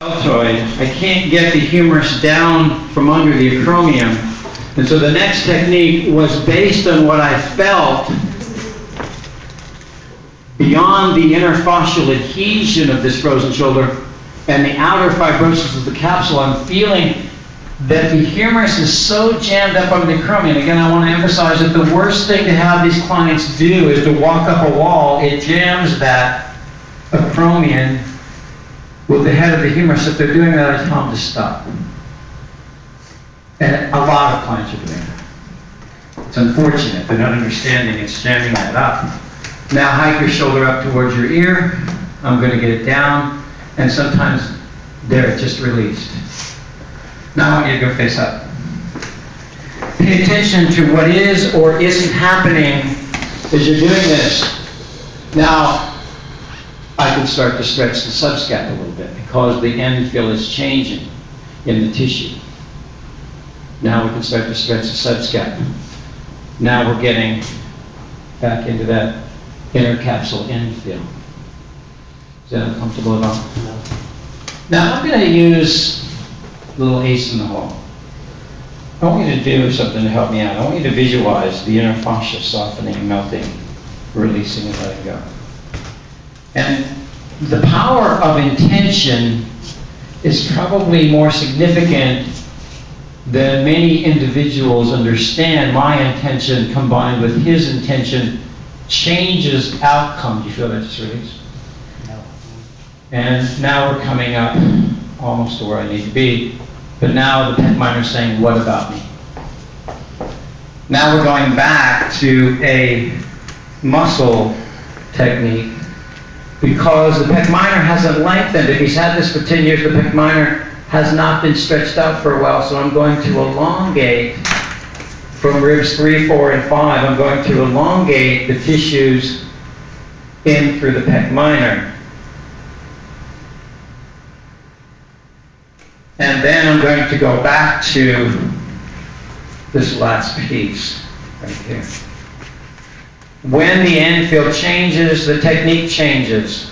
deltoid, I can't get the humerus down from under the acromion. And so the next technique was based on what I felt beyond the interfascial adhesion of this frozen shoulder and the outer fibrosis of the capsule. I'm feeling that the humerus is so jammed up under the acromion. Again, I want to emphasize that the worst thing to have these clients do is to walk up a wall. It jams that acromion with the head of the humerus. If they're doing that, I tell them to stop. And a lot of clients are doing that. It's unfortunate. They're not understanding it's jamming that up. Now hike your shoulder up towards your ear. I'm going to get it down. And sometimes there, it's just released. Now I want you to go face up. Pay attention to what is or isn't happening as you're doing this. Now, I can start to stretch the subscap a little bit because the end feel is changing in the tissue. Now we can start to stretch the subscap. Now we're getting back into that intercapsule end feel. Is that uncomfortable at all? No. Now I'm going to use a little ace in the hole. I want you to do something to help me out. I want you to visualize the inner fascia softening, melting, releasing, and letting go. And the power of intention is probably more significant than many individuals understand. My intention combined with his intention changes outcome. Do you feel that just release? No. And now we're coming up almost to where I need to be. But now the pec minor is saying, what about me? Now we're going back to a muscle technique because the pec minor hasn't lengthened. If he's had this for 10 years, the pec minor has not been stretched out for a while, so I'm going to elongate from ribs 3, 4, and 5. I'm going to elongate the tissues in through the pec minor. And then I'm going to go back to this last piece right here. When the end field changes, the technique changes.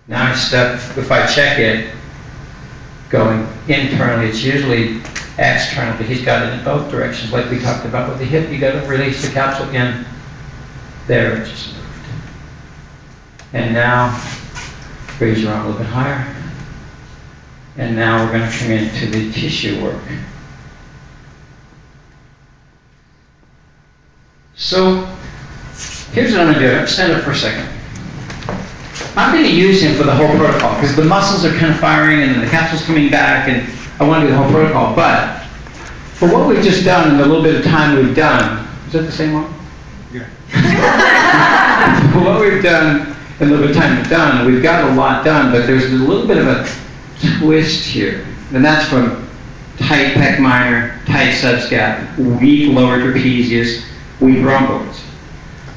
Now I step, if I check it, going internally, it's usually external, but he's got it in both directions, like we talked about with the hip. You got to release the capsule in. There, it just moved. And now, raise your arm a little bit higher. And now we're going to come into the tissue work. So, here's what I'm going to do. I'm going to stand up for a second. I'm going to use him for the whole protocol because the muscles are kind of firing and the capsule's coming back and I want to do the whole protocol. But for what we've just done and the little bit of time we've done, is that the same one? Yeah. For what we've done and the little bit of time we've done, we've got a lot done, but there's a little bit of a twist here. And that's from tight pec minor, tight subscap, weak lower trapezius, weak rhomboids.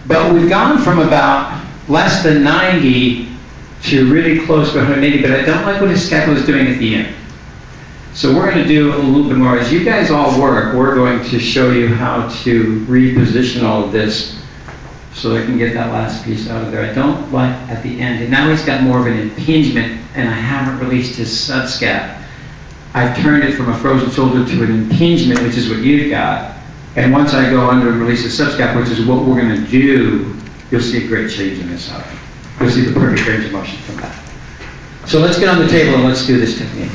But we've gone from about less than 90 to really close to 180, but I don't like what his scapula is doing at the end. So we're going to do a little bit more. As you guys all work, we're going to show you how to reposition all of this so I can get that last piece out of there. I don't like at the end. And now he's got more of an impingement, and I haven't released his subscap. I've turned it from a frozen shoulder to an impingement, which is what you've got. And once I go under and release the subscap, which is what we're going to do, you'll see a great change in this out. You'll see the perfect range of motion from that. So let's get on the table and let's do this technique.